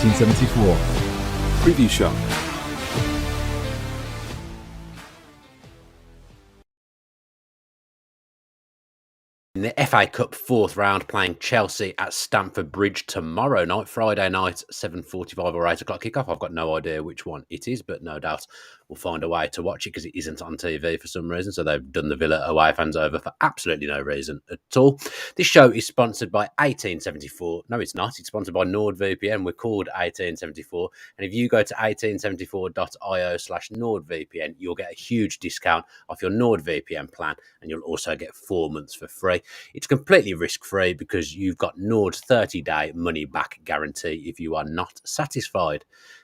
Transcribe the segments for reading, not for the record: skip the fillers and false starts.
1874. Preview show. In the FA Cup fourth round, playing Chelsea at Stamford Bridge tomorrow night, Friday night, 7:45 or 8 o'clock kickoff. I've got no idea which one it is, but no doubt we'll find a way to watch it because it isn't on TV for some reason. So they've done the Villa away fans over for absolutely no reason at all. This show is sponsored by 1874. No, it's not. It's sponsored by NordVPN. We're called 1874. And if you go to 1874.io/NordVPN, you'll get a huge discount off your NordVPN plan, and you'll also get 4 months for free. It's completely risk-free because you've got Nord's 30-day money-back guarantee if you are not satisfied.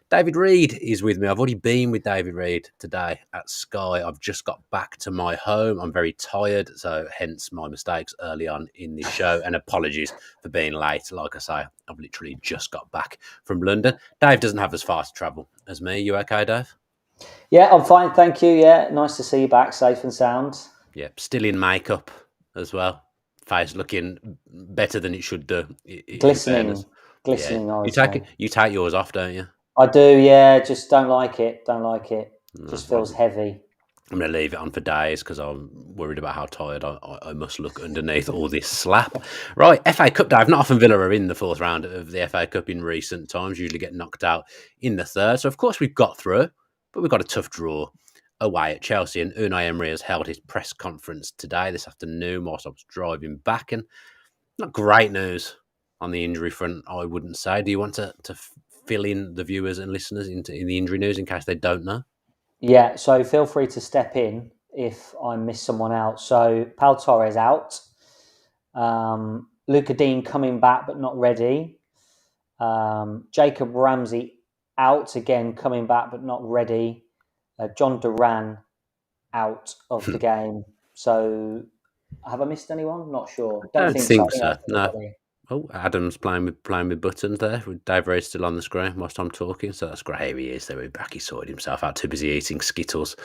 David Reed is with me. I've already been with David Reed today at Sky. I've just got back to my home. I'm very tired, so hence my mistakes early on in this show. And apologies for being late. Like I say, I've literally just got back from London. Dave doesn't have as far to travel as me. You okay, Dave? Yeah, I'm fine, thank you. Yeah, nice to see you back, safe and sound. Yeah, still in makeup as well. Face looking better than it should do. Glistening. Yeah. You take yours off, don't you? I do, yeah. Just don't like it. Just feels heavy. I'm going to leave it on for days because I'm worried about how tired I must look underneath all this slap. Right, FA Cup, Dave. Not often Villa are in the fourth round of the FA Cup in recent times. Usually get knocked out in the third. So, of course, we've got through, but we've got a tough draw away at Chelsea, and Unai Emery has held his press conference today, this afternoon, whilst I was driving back, and not great news on the injury front, I wouldn't say. Do you want to fill in the viewers and listeners in the injury news in case they don't know? Yeah, so feel free to step in if I miss someone out. So Pal Torres out, Luca Dean coming back but not ready, Jacob Ramsey out again, coming back but not ready. John Duran out of the game. So, have I missed anyone? Not sure. Don't think so. No. Oh, Adam's playing with buttons there. With Dave Reed still on the screen whilst I'm talking. So that's great. Here he is. There, back. He sorted himself out. Too busy eating Skittles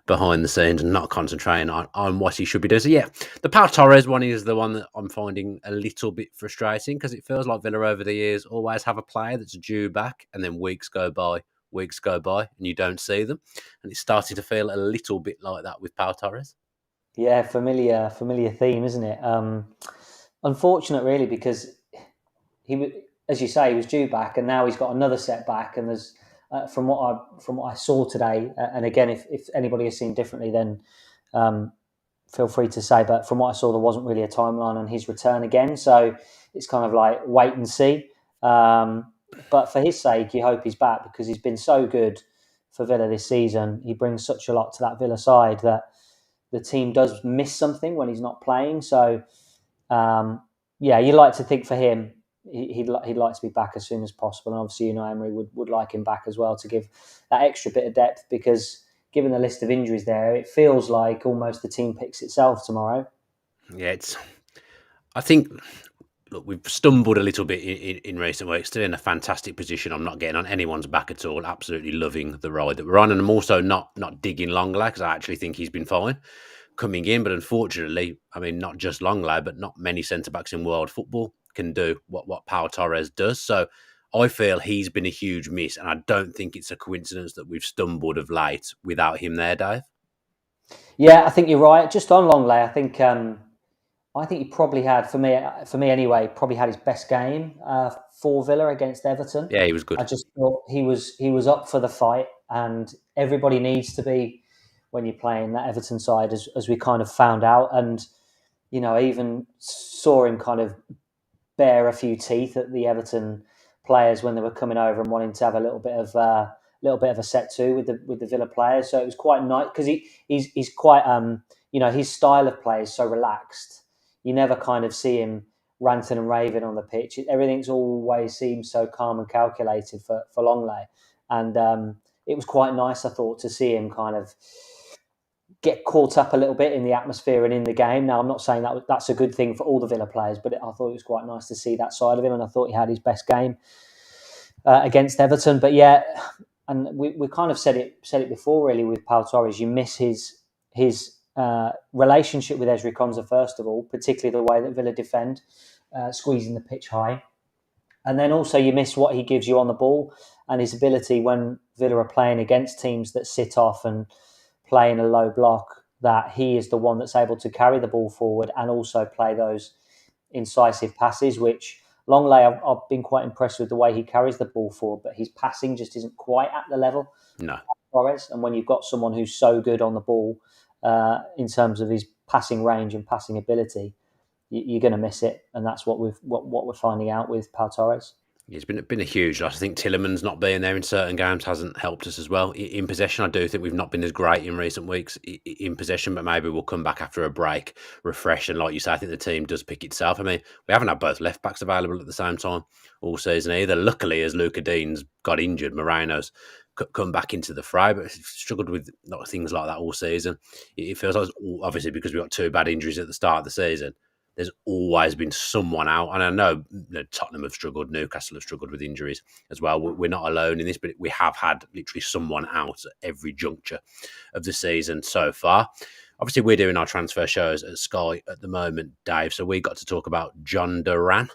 behind the scenes and not concentrating on what he should be doing. So yeah, the Pau Torres one is the one that I'm finding a little bit frustrating because it feels like Villa over the years always have a player that's due back, and then weeks go by, and you don't see them. And it's starting to feel a little bit like that with Pau Torres. Yeah, familiar theme, isn't it? Unfortunate, really, because he, as you say, he was due back, and now he's got another setback. And there's, from what I saw today, and again, if anybody has seen differently, then feel free to say. But from what I saw, there wasn't really a timeline on his return again, so it's kind of like wait and see. But for his sake, you hope he's back because he's been so good for Villa this season. He brings such a lot to that Villa side that the team does miss something when he's not playing. So, yeah, you like to think for him, he'd like to be back as soon as possible. And obviously, Unai Emery would like him back as well to give that extra bit of depth because given the list of injuries there, it feels like almost the team picks itself tomorrow. Yeah, I think... Look, we've stumbled a little bit in recent weeks. Still in a fantastic position. I'm not getting on anyone's back at all. Absolutely loving the ride that we're on. And I'm also not digging Longley because I actually think he's been fine coming in. But unfortunately, I mean, not just Longley, but not many centre-backs in world football can do what Pau Torres does. So I feel he's been a huge miss. And I don't think it's a coincidence that we've stumbled of late without him there, Dave. Yeah, I think you're right. Just on Longley, I think he probably had, for me anyway, probably had his best game for Villa against Everton. Yeah, he was good. I just thought he was up for the fight, and everybody needs to be when you're playing that Everton side, as we kind of found out. And you know, even saw him kind of bare a few teeth at the Everton players when they were coming over and wanting to have a little bit of a set to with the Villa players. So it was quite nice because he's quite his style of play is so relaxed. You never kind of see him ranting and raving on the pitch. Everything's always seems so calm and calculated for Longley. And it was quite nice, I thought, to see him kind of get caught up a little bit in the atmosphere and in the game. Now, I'm not saying that's a good thing for all the Villa players, but I thought it was quite nice to see that side of him, and I thought he had his best game against Everton. But yeah, and we kind of said it before, really, with Pau Torres. You miss his relationship with Ezri Konsa, first of all, particularly the way that Villa defend, squeezing the pitch high. And then also you miss what he gives you on the ball and his ability when Villa are playing against teams that sit off and play in a low block, that he is the one that's able to carry the ball forward and also play those incisive passes, which Longley, I've been quite impressed with the way he carries the ball forward, but his passing just isn't quite at the level No. Torres. And when you've got someone who's so good on the ball in terms of his passing range and passing ability, you're going to miss it, and that's what we're finding out with Pau Torres. It's been a huge loss. I think Tielemans not being there in certain games hasn't helped us as well. In possession, I do think we've not been as great in recent weeks in possession, but maybe we'll come back after a break, refresh, and like you say, I think the team does pick itself. I mean, we haven't had both left backs available at the same time all season either. Luckily, as Luca Dean's got injured, Moreno's come back into the fray, but struggled with things like that all season. It feels like, obviously, because we got two bad injuries at the start of the season, there's always been someone out. And I know, Tottenham have struggled, Newcastle have struggled with injuries as well. We're not alone in this, but we have had literally someone out at every juncture of the season so far. Obviously, we're doing our transfer shows at Sky at the moment, Dave, so we got to talk about John Duran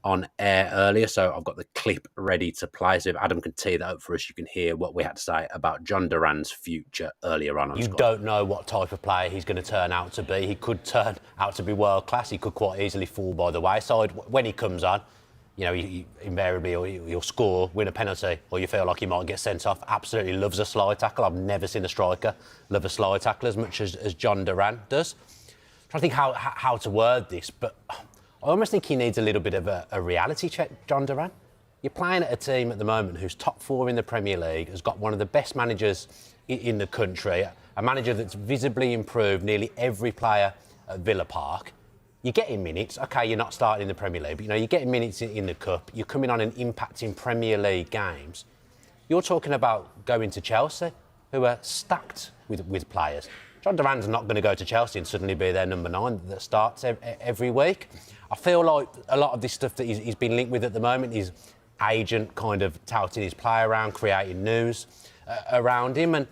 on air earlier, so I've got the clip ready to play. So if Adam can tee that up for us, you can hear what we had to say about John Duran's future earlier on You Sky. don't know what type of player he's going to turn out to be. He could turn out to be world class. He could quite easily fall by the wayside. When he comes on, invariably he'll score, win a penalty, or you feel like he might get sent off. Absolutely loves a slide tackle. I've never seen a striker love a slide tackle as much as John Duran does. I'm trying to think how to word this, but I almost think he needs a little bit of a reality check, John Duran. You're playing at a team at the moment who's top four in the Premier League, has got one of the best managers in the country, a manager that's visibly improved nearly every player at Villa Park. You're getting minutes. OK, you're not starting in the Premier League, but you're getting minutes in the Cup. You're coming on and impacting Premier League games. You're talking about going to Chelsea, who are stacked with players. John Duran's not going to go to Chelsea and suddenly be their number 9 that starts every week. I feel like a lot of this stuff that he's been linked with at the moment is agent kind of touting his play around, creating news around him. And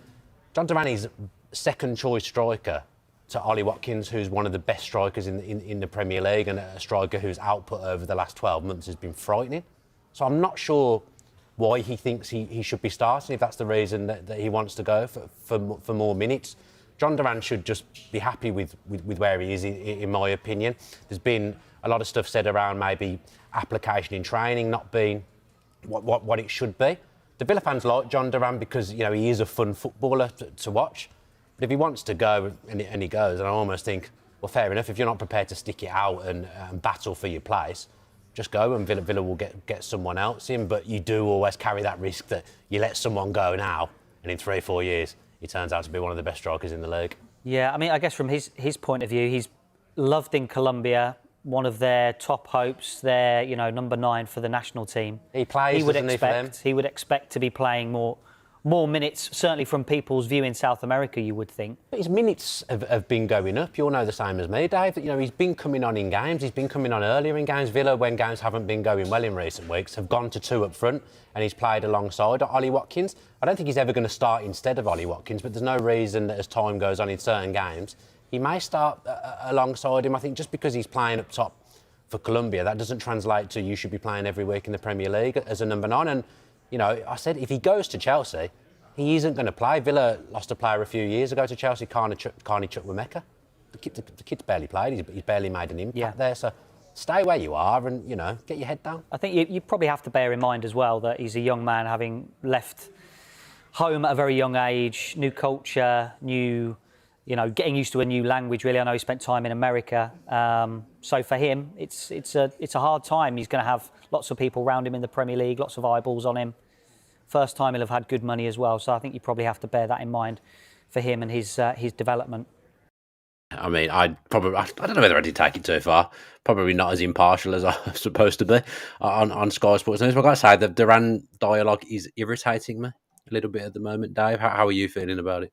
John Duran is second choice striker to Ollie Watkins, who's one of the best strikers in the Premier League and a striker whose output over the last 12 months has been frightening. So I'm not sure why he thinks he should be starting, if that's the reason that he wants to go for more minutes. John Duran should just be happy with where he is, in my opinion. There's been a lot of stuff said around maybe application in training not being what it should be. The Villa fans like John Duran because he is a fun footballer to watch. But if he wants to go and he goes, and I almost think, well, fair enough. If you're not prepared to stick it out and battle for your place, just go and Villa will get someone else in. But you do always carry that risk that you let someone go now, and in 3-4 years, he turns out to be one of the best strikers in the league. Yeah, I mean, I guess from his point of view, he's loved in Colombia, one of their top hopes, their number 9 for the national team. He plays, he would expect to be playing more minutes, certainly from people's view in South America, you would think. But his minutes have been going up. You'll know the same as me, Dave. He's been coming on in games. He's been coming on earlier in games. Villa, when games haven't been going well in recent weeks, have gone to 2 up front, and he's played alongside Ollie Watkins. I don't think he's ever going to start instead of Ollie Watkins, but there's no reason that as time goes on in certain games, he may start alongside him. I think just because he's playing up top for Colombia, that doesn't translate to you should be playing every week in the Premier League as a number 9. And I said if he goes to Chelsea, he isn't going to play. Villa lost a player a few years ago to Chelsea, Carney Chukwuemeka. The kid's barely played. He's barely made an impact there. So stay where you are and, get your head down. I think you probably have to bear in mind as well that he's a young man having left home at a very young age, new culture, getting used to a new language, really. I know he spent time in America. So for him, it's a hard time. He's going to have lots of people around him in the Premier League, lots of eyeballs on him. First time he'll have had good money as well. So I think you probably have to bear that in mind for him and his development. I mean, I don't know whether I did take it too far. Probably not as impartial as I'm supposed to be on Sky Sports News. But I've got to say, the Duran dialogue is irritating me a little bit at the moment, Dave. How are you feeling about it?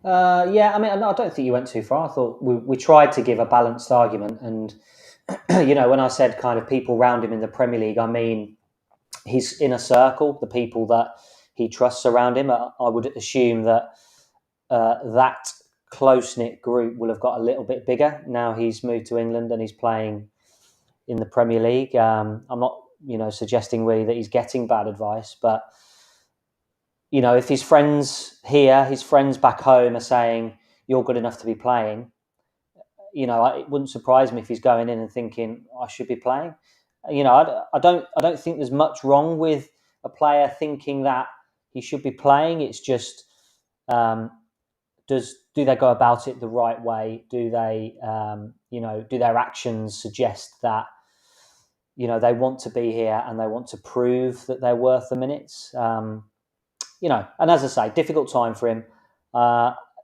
Yeah, I mean, I don't think you went too far. I thought we tried to give a balanced argument. And, when I said kind of people around him in the Premier League, I mean, his inner circle, the people that he trusts around him. I would assume that that close-knit group will have got a little bit bigger now he's moved to England and he's playing in the Premier League. I'm not suggesting really that he's getting bad advice. But, if his friends here, his friends back home are saying, you're good enough to be playing, it wouldn't surprise me if he's going in and thinking, I should be playing. I don't think there's much wrong with a player thinking that he should be playing. It's just, do they go about it the right way? Do they, do their actions suggest that, they want to be here and they want to prove that they're worth the minutes? And as I say, difficult time for him.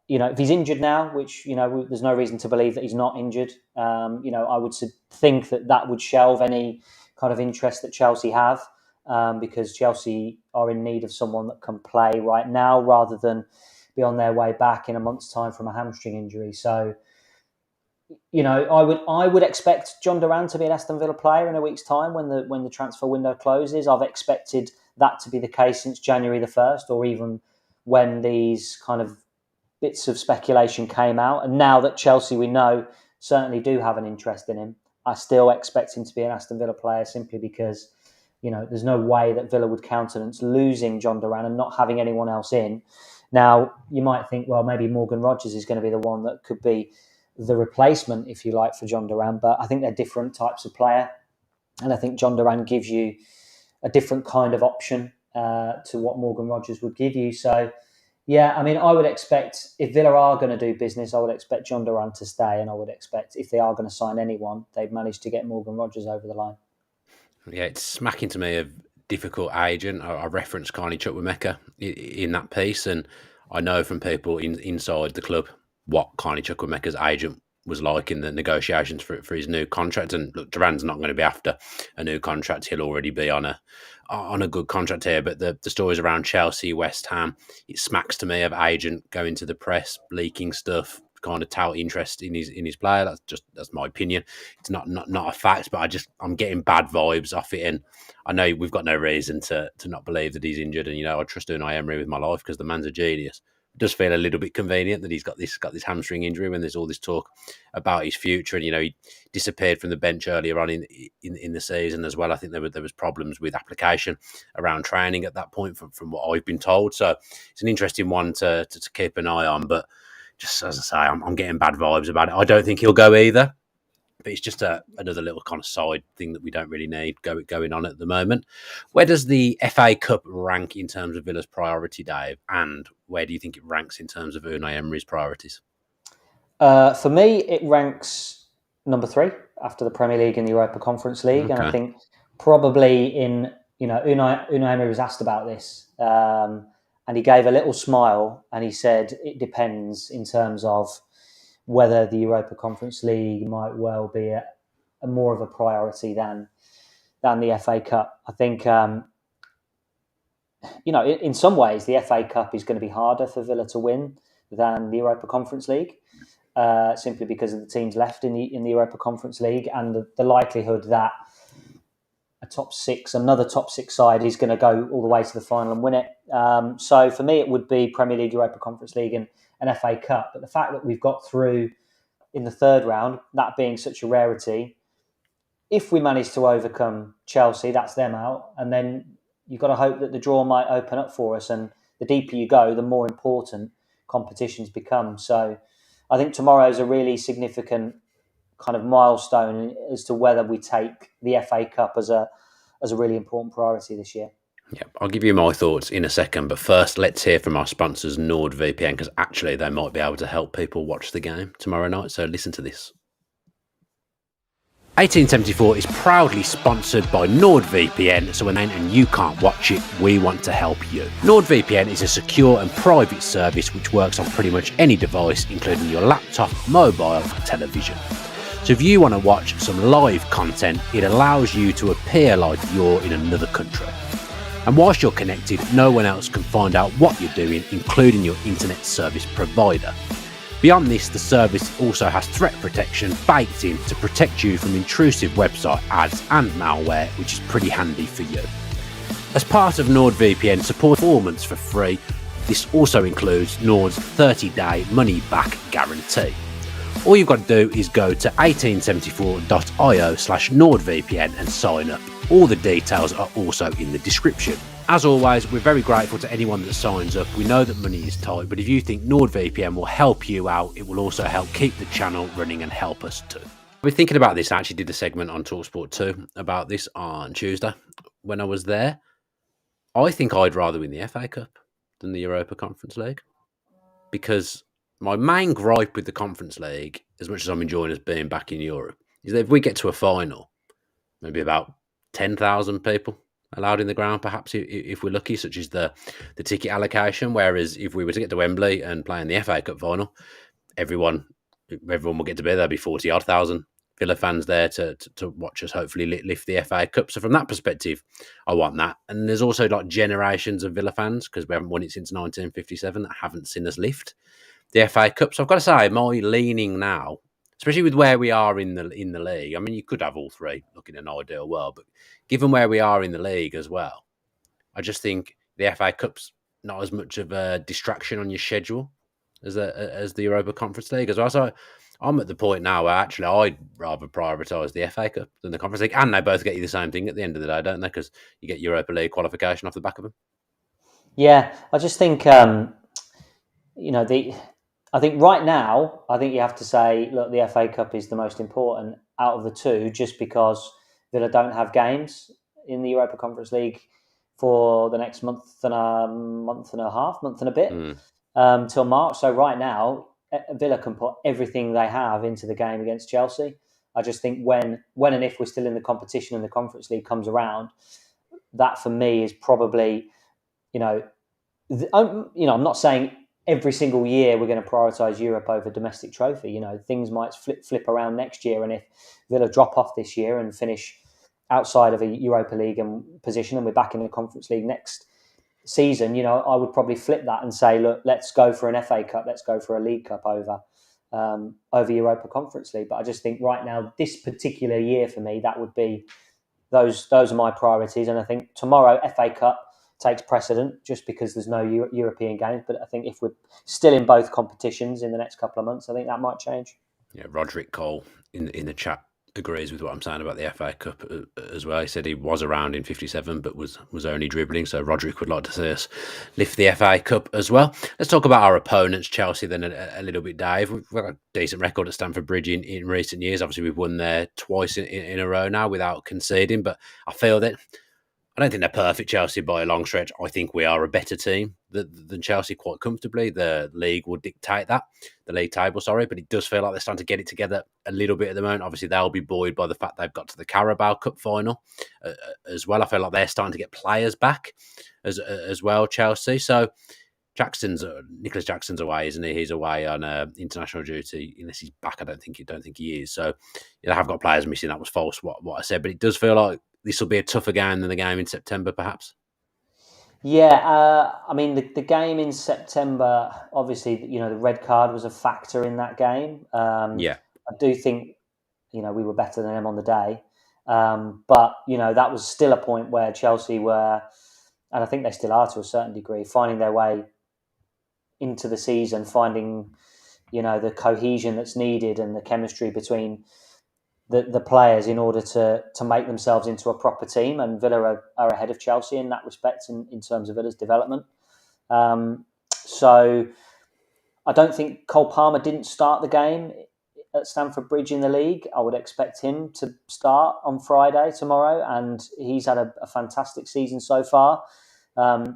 If he's injured now, which, there's no reason to believe that he's not injured, I would think that would shelve any kind of interest that Chelsea have, because Chelsea are in need of someone that can play right now rather than be on their way back in a month's time from a hamstring injury. So, I would expect John Duran to be an Aston Villa player in a week's time when the transfer window closes. I've expected that to be the case since January the 1st, or even when these kind of bits of speculation came out. And now that Chelsea, we know, certainly do have an interest in him, I still expect him to be an Aston Villa player, simply because, there's no way that Villa would countenance losing John Duran and not having anyone else in. Now, you might think, well, maybe Morgan Rogers is going to be the one that could be the replacement, if you like, for John Duran, but I think they're different types of player. And I think John Duran gives you a different kind of option to what Morgan Rogers would give you. So, yeah, I would expect, if Villa are going to do business, I would expect John Duran to stay, and I would expect if they are going to sign anyone, they've managed to get Morgan Rogers over the line. Yeah, it's smacking to me of difficult agent. I referenced Carney Chukwuemeka in that piece, and I know from people inside the club what Carney Chukwuemeka's agent was like in the negotiations for his new contract. And look, Duran's not going to be after a new contract; he'll already be on a good contract here. But the stories around Chelsea, West Ham, it smacks to me of agent going to the press, leaking stuff, kind of tout interest in his player. That's my opinion. It's not a fact, but I'm getting bad vibes off it. And I know we've got no reason to not believe that he's injured. And I trust Unai Emery with my life because the man's a genius. It does feel a little bit convenient that he's got this hamstring injury when there's all this talk about his future. And he disappeared from the bench earlier on in the season as well. I think there was problems with application around training at that point from what I've been told. So it's an interesting one to keep an eye on. But just as I say, I'm getting bad vibes about it. I don't think he'll go either. But it's just another little kind of side thing that we don't really need going on at the moment. Where does the FA Cup rank in terms of Villa's priority, Dave? And where do you think it ranks in terms of Unai Emery's priorities? For me, it ranks number 3 after the Premier League and the Europa Conference League. Okay. And I think probably Unai Emery was asked about this, and he gave a little smile and he said it depends in terms of whether the Europa Conference League might well be a more of a priority than the FA Cup. I think, in some ways, the FA Cup is going to be harder for Villa to win than the Europa Conference League, simply because of the teams left in the Europa Conference League and the likelihood that another top six side is going to go all the way to the final and win it. So for me, it would be Premier League, Europa Conference League and an FA Cup. But the fact that we've got through in the third round, that being such a rarity, if we manage to overcome Chelsea, that's them out. And then you've got to hope that the draw might open up for us. And the deeper you go, the more important competitions become. So I think tomorrow is a really significant kind of milestone as to whether we take the FA Cup as a really important priority this year. Yeah, I'll give you my thoughts in a second, but first let's hear from our sponsors NordVPN, because actually they might be able to help people watch the game tomorrow night, so listen to this. 1874 is proudly sponsored by NordVPN, so when you can't watch it, we want to help you. NordVPN is a secure and private service which works on pretty much any device, including your laptop, mobile, television. So if you want to watch some live content, it allows you to appear like you're in another country. And whilst you're connected, no one else can find out what you're doing, including your internet service provider. Beyond this, the service also has threat protection baked in to protect you from intrusive website ads and malware, which is pretty handy for you. As part of NordVPN support 4 months for free, this also includes Nord's 30-day money-back guarantee. All you've got to do is go to 1874.io/NordVPN and sign up. All the details are also in the description. As always, we're very grateful to anyone that signs up. We know that money is tight, but if you think NordVPN will help you out, it will also help keep the channel running and help us too. I've been thinking about this. I actually did a segment on TalkSport 2 about this on Tuesday when I was there. I think I'd rather win the FA Cup than the Europa Conference League, because my main gripe with the Conference League, as much as I'm enjoying us being back in Europe, is that if we get to a final, maybe about 10,000 people allowed in the ground, perhaps if we're lucky, such as the ticket allocation. Whereas if we were to get to Wembley and play in the FA Cup final, everyone will get to be there. There'll be 40 odd thousand Villa fans there to watch us hopefully lift the FA Cup. So from that perspective, I want that. And there's also like generations of Villa fans, because we haven't won it since 1957, that haven't seen us lift the FA Cup. So I've got to say, my leaning now, especially with where we are in the league. I mean, you could have all three, look in an ideal world, but given where we are in the league as well, I just think the FA Cup's not as much of a distraction on your schedule as the Europa Conference League as well. So I'm at the point now where actually I'd rather prioritise the FA Cup than the Conference League, and they both get you the same thing at the end of the day, don't they? Because you get Europa League qualification off the back of them. Yeah, I just think I think right now, I think you have to say, look, the FA Cup is the most important out of the two, just because Villa don't have games in the Europa Conference League for the next month and a bit, till March. So right now, Villa can put everything they have into the game against Chelsea. I just think when and if we're still in the competition and the Conference League comes around, that for me is probably, I'm not saying every single year we're going to prioritise Europe over domestic trophy. Things might flip around next year, and if Villa drop off this year and finish outside of a Europa League and position, and we're back in the Conference League next season, I would probably flip that and say, look, let's go for an FA Cup, let's go for a League Cup over Europa Conference League. But I just think right now, this particular year for me, that would be those are my priorities. And I think tomorrow FA Cup takes precedent just because there's no European games. But I think if we're still in both competitions in the next couple of months, I think that might change. Yeah, Roderick Cole in the chat agrees with what I'm saying about the FA Cup as well. He said he was around in 57 but was only dribbling, so Roderick would like to see us lift the FA Cup as well. Let's talk about our opponents, Chelsea, then a little bit, Dave. We've got a decent record at Stamford Bridge in recent years. Obviously, we've won there twice in a row now without conceding, but I feel that I don't think they're perfect, Chelsea, by a long stretch. I think we are a better team than Chelsea quite comfortably. The league will dictate that, the league table, sorry, but it does feel like they're starting to get it together a little bit at the moment. Obviously, they'll be buoyed by the fact they've got to the Carabao Cup final as well. I feel like they're starting to get players back as well, Chelsea. So Nicholas Jackson's away, isn't he? He's away on international duty, unless he's back. I don't think he is. So they have got players missing. That was false, what I said, but it does feel like this will be a tougher game than the game in September, perhaps. Yeah, I mean the game in September, obviously, the red card was a factor in that game. Yeah, I do think we were better than them on the day, but that was still a point where Chelsea were, and I think they still are to a certain degree, finding their way into the season, finding the cohesion that's needed and the chemistry between the players in order to make themselves into a proper team. And Villa are ahead of Chelsea in that respect in terms of Villa's development. So I don't think Cole Palmer didn't start the game at Stamford Bridge in the league. I would expect him to start on Friday, tomorrow, and he's had a fantastic season so far. Mudryk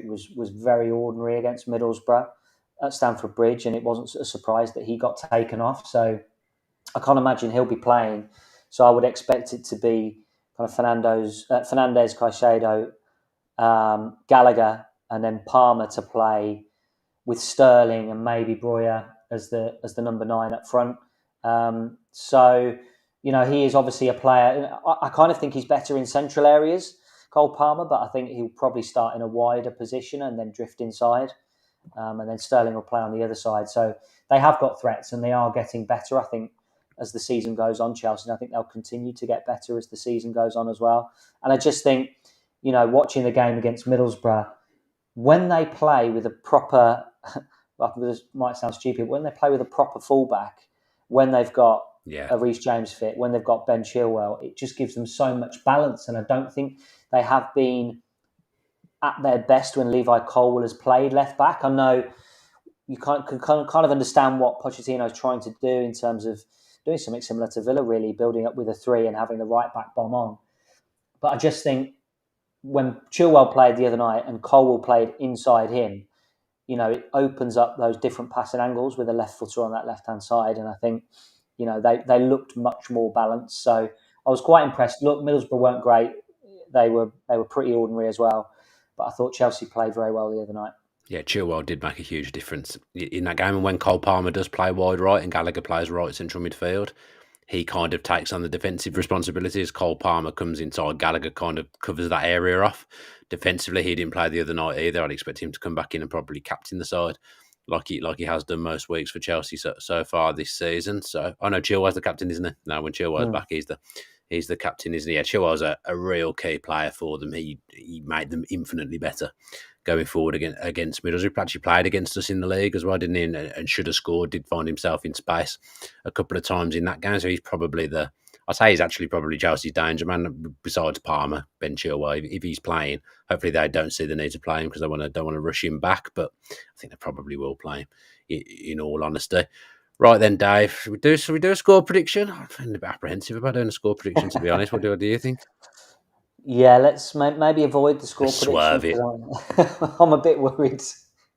was very ordinary against Middlesbrough at Stamford Bridge, and it wasn't a surprise that he got taken off. So I can't imagine he'll be playing. So I would expect it to be kind of Fernandez, Caicedo, Gallagher, and then Palmer to play with Sterling and maybe Breuer as the number 9 up front. So he is obviously a player. I kind of think he's better in central areas, Cole Palmer, but I think he'll probably start in a wider position and then drift inside. And then Sterling will play on the other side. So they have got threats and they are getting better, I think, as the season goes on, Chelsea. And I think they'll continue to get better as the season goes on as well. And I just think, watching the game against Middlesbrough, when they play with a proper, well, this might sound stupid, when they play with a proper fullback, when they've got Yeah. a Reece James fit, when they've got Ben Chilwell, it just gives them so much balance. And I don't think they have been at their best when Levi Colwill has played left back. I know you can kind of understand what Pochettino is trying to do in terms of doing something similar to Villa, really building up with a 3 and having the right back bomb on. But I just think when Chilwell played the other night and Colwill played inside him, it opens up those different passing angles with a left footer on that left-hand side. And I think, they looked much more balanced. So I was quite impressed. Look, Middlesbrough weren't great. They were pretty ordinary as well. But I thought Chelsea played very well the other night. Yeah, Chilwell did make a huge difference in that game. And when Cole Palmer does play wide right and Gallagher plays right central midfield, he kind of takes on the defensive responsibilities. Cole Palmer comes inside, Gallagher kind of covers that area off. Defensively, he didn't play the other night either. I'd expect him to come back in and probably captain the side like he has done most weeks for Chelsea so far this season. So I know Chilwell's the captain, isn't he? No, when Chilwell's back, he's the captain, isn't he? Yeah, Chilwell's a real key player for them. He made them infinitely better going forward against Middlesbrough. He actually played against us in the league as well, didn't he? And should have scored. Did find himself in space a couple of times in that game. So he's probably he's actually probably Chelsea's danger man besides Palmer, Ben Chilwell. If he's playing, hopefully they don't see the need to play him because they don't want to rush him back. But I think they probably will play him. In all honesty. Right then, Dave, should we do a score prediction? I'm feeling a bit apprehensive about doing a score prediction, to be honest. What do you think? Yeah, let's maybe avoid the score Swerve prediction. I'm a bit worried.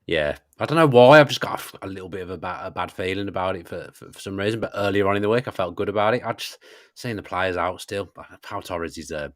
Yeah, I don't know why. I've just got a little bit of a bad feeling about it for some reason. But earlier on in the week, I felt good about it. I just seeing the players out still. Pau Torres is a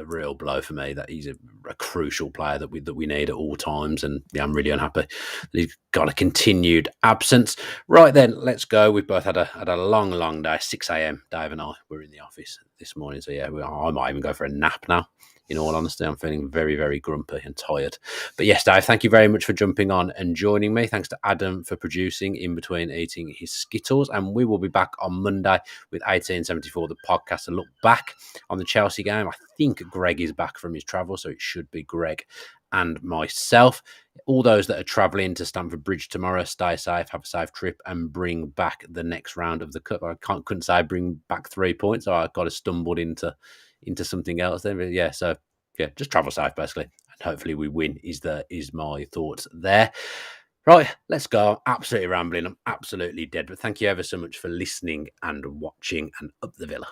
real blow for me. That he's a crucial player that we need at all times. And yeah, I'm really unhappy that he's got a continued absence. Right then, let's go. We've both had a long day. 6 a.m. Dave and I were in the office this morning. So yeah, I might even go for a nap now. In all honesty, I'm feeling very, very grumpy and tired. But yes, Dave, thank you very much for jumping on and joining me. Thanks to Adam for producing in between eating his Skittles. And we will be back on Monday with 1874, the podcast, to look back on the Chelsea game. I think Greg is back from his travel, so it should be Greg and myself. All those that are travelling to Stamford Bridge tomorrow, stay safe, have a safe trip, and bring back the next round of the cup. I couldn't say bring back 3 points. So I got stumbled into something else then. But yeah, so yeah, just travel safe basically, and hopefully we win is my thoughts there. Right, let's go. I'm absolutely rambling. I'm absolutely dead. But thank you ever so much for listening and watching, and up the Villa.